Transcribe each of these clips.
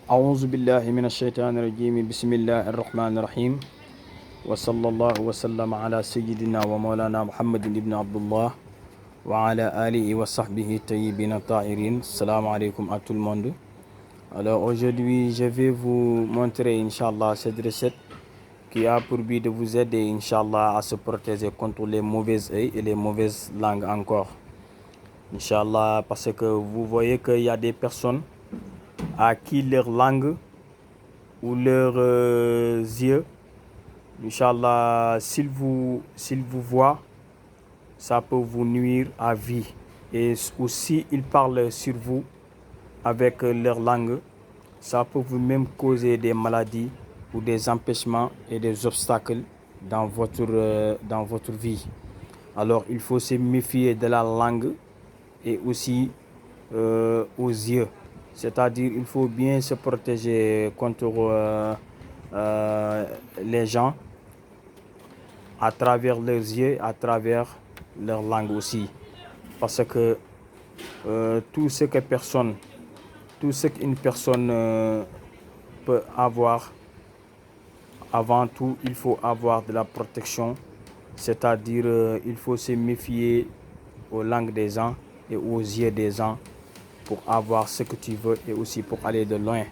أعوذ بالله من الشيطان الرجيم بسم الله الرحمن الرحيم وصلى الله وسلم على سيدنا ومولانا محمد بن عبد الله وعلى آله وصحبه الطيبين الطاهرين. Salam alaikum à tout le monde. Alors aujourd'hui je vais vous montrer Inch'Allah cette recette qui a pour but de vous aider Inch'Allah à se protéger contre les mauvaises œils et les mauvaises langues encore. Inch'Allah, parce que vous voyez qu'il y a des personnes à qui leur langue ou leurs yeux, Inch'Allah, s'ils vous voient, ça peut vous nuire à vie. Et aussi, ils parlent sur vous avec leur langue, ça peut vous même causer des maladies ou des empêchements et des obstacles dans votre vie. Alors, il faut se méfier de la langue et aussi aux yeux. C'est-à-dire il faut bien se protéger contre les gens à travers leurs yeux, à travers leur langue aussi. Parce que tout ce qu'une personne peut avoir, avant tout, il faut avoir de la protection. C'est-à-dire il faut se méfier aux langues des gens et aux yeux des gens pour avoir ce que tu veux et aussi pour aller de loin.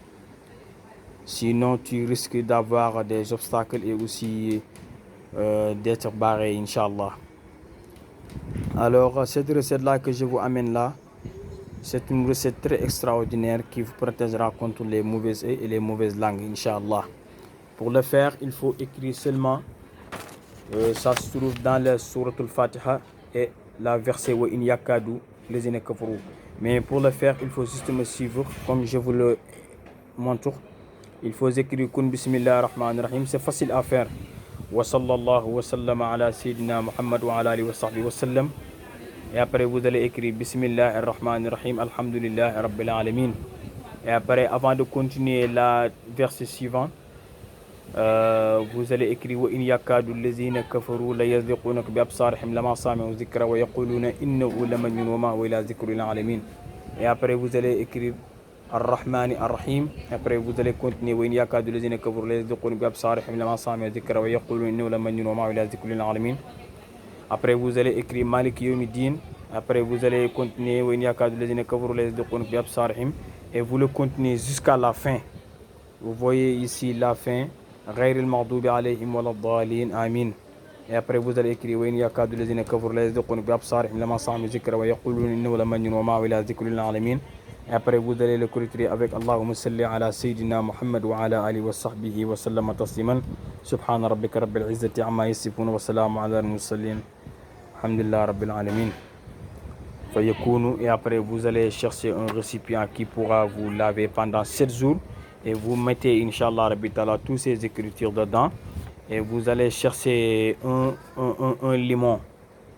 Sinon, tu risques d'avoir des obstacles et aussi d'être barré, Inch'Allah. Alors, cette recette-là que je vous amène là, c'est une recette très extraordinaire qui vous protégera contre les mauvaises œils et les mauvaises langues, Inch'Allah. Pour le faire, il faut écrire seulement, ça se trouve dans la sourate al-Fatiha et la verset wa in yakadu lezina kafaru. Mais pour le faire, il faut juste me suivre comme je vous le montre. Il faut écrire kun bismillah ar-Rahman ar-Rahim. C'est facile à faire. Wa sallallahu wa sallam ala sayyidina Muhammad wa ala alihi wa sahbihi wa sallam. Et après, vous allez écrire bismillah ar-Rahman ar-Rahim. Alhamdulillah rabbil alamin. Et après, avant de continuer la verset suivant, vous allez écrire wa in yakadu allazina kafaru la yazliqunaka bi absarihim lama sami'u dhikra wa yaquluna innahu lamajnun wa ma huwa illa dhikrun lil alamin. Et après vous allez écrire ar-Rahman ar-Rahim. Après vous allez continuer wa in yakadu allazina kafaru la yazliqunaka bi absarihim lama sami'u dhikra wa yaquluna innahu lamajnun wa ma huwa illa dhikrun lil alamin. Après vous allez écrire Malik yawmiddin. Après vous allez continuer wa in yakadu allazina kafaru la yazliqunaka bi absarihim et vous le continuez jusqu'à la fin. Vous voyez ici la fin. غير المغضوب عليهم ولا الضالين آمين. Et après vous allez écrire وإن يكاد الذين كفروا لا يصدقون بأبصارهم لما سمعوا ذكر ويقولون إنه لمجنون وما هو إلا ذكر للعالمين. Et après vous allez le clôturer avec اللهم صل على سيدنا محمد وعلى آله وصحبه وسلم تسليما سبحان ربك رب العزة عما يصفون وسلام على المرسلين الحمد لله رب العالمين. فيكون. Et après vous allez chercher un récipient qui pourra vous laver pendant 7 jours. Et vous mettez, Inch'Allah, toutes ces écritures dedans. Et vous allez chercher un limon,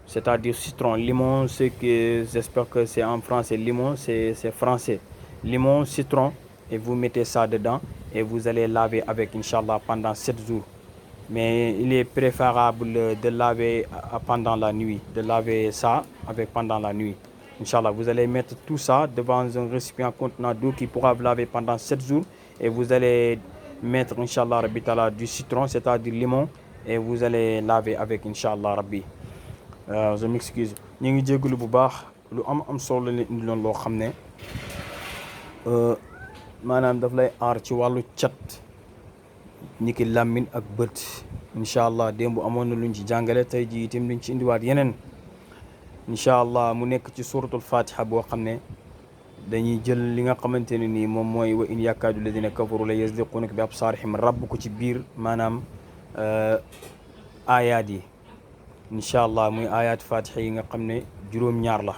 c'est-à-dire citron. Limon, c'est que j'espère que c'est en français. Limon, c'est français. Limon, citron. Et vous mettez ça dedans. Et vous allez laver avec, Inch'Allah, pendant 7 jours. Mais il est préférable de laver pendant la nuit. De laver ça avec pendant la nuit. Inch'Allah, vous allez mettre tout ça devant un récipient contenant d'eau qui pourra vous laver pendant 7 jours. Et vous allez mettre, Inch'Allah, Rabbi Ta'ala, du citron, c'est-à-dire limon. Et vous allez laver avec, Inch'Allah, Rabbi. Je m'excuse. Ñu ngi jégalu bu baax lu am solo la indi loon loo xam ne maanaam daf lay aar ci wàllu cat ni ki làmmiñ ak bët. Inch'Allah démb amoon na luñ ci jàngale tey jii itam luñ ci indiwaat yeneen. Inch'Allah mu nekk ci suratul Fatiha boo xam ne dañuy jël li nga xamante ne nii moom mooy wa in yakadu alladina kafaru la yazliqunaka bi absarihim rabb ko ci biir maanaam ayaat yi. Inch'Allah muy ayaat Fatiha yi nga xam ne juróom-ñaar la.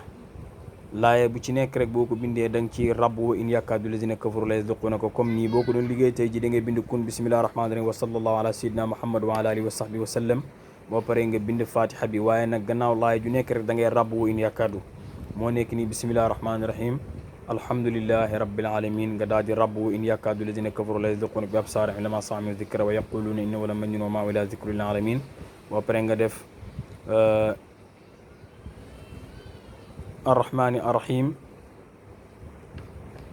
laaye bu ci nekk rek boo ko bindee da nga ci rabb wa in yakadu alladina kafaru la yazliqunaka comme nii boo ko doon liggéey tey ji da ngay bind kun bismillahi rahmani rahim wa sallallahu ala sayyidina Muhammad wa ala alihi wa sahbihi wa sallam. boo paree nga bind Fatiha bi waaye nag gannaaw laaye ju nekk rek da ngay rabb wa in yakadu moo nekk nii bismillahi rahmani rahim alhamdulillahi rabbil alamin nga daal di rabbu in yakadu alladhina kafaru la yazliquna bi absarihim lama sami'u dhikra wa yaquluna innahu lamajnun wa ma huwa illa dhikrun lil alamin. boo pare nga def arrahmani arrahim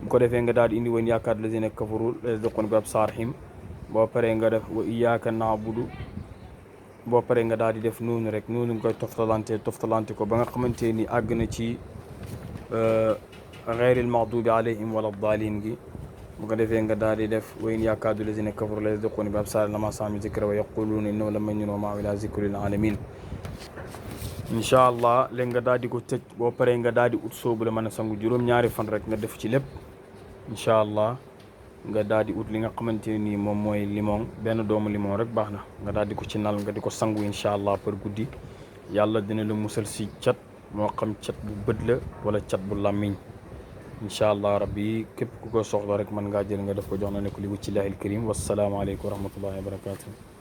bu ko defee nga daal di indi woon yaakaar lazina kafaru la yasduquna bi absaarihim boo paree nga def wa iyyaka na'budu boo paree nga daal di def noonu rek noonu nga koy toftalante ko ba nga xamante ni àgg na ci ghayril maghdubi alayhim wala daalin gi bu ko defee nga daal di def wa in yakaadu lazina kafaru la yasduquna bi absaarihim lamma sami'u zikra wa yaquluna innahu la majnun wa ma huwa illa zikrun lil alamin incha allah léegi nga daal di ko tëj boo paree nga daal di ut soobu la mën a sangu juróom-ñaari fan rek nga def ci lépp incha allah nga daal di ut li nga xamante ni moom mooy limon benn doomu limon rek baax na nga daal di ko ci nal nga di ko sangu incha allah par guddi yàlla dina la musal si cat moo xam cat bu bët la wala cat bu làmmiñ incha allah rabbi képp ku ko soxla rek mën ngaa jël nga def ko jox na ne ko li wajhillahil karim wasalaamualeykum wa rahmatullahi wa barakatuh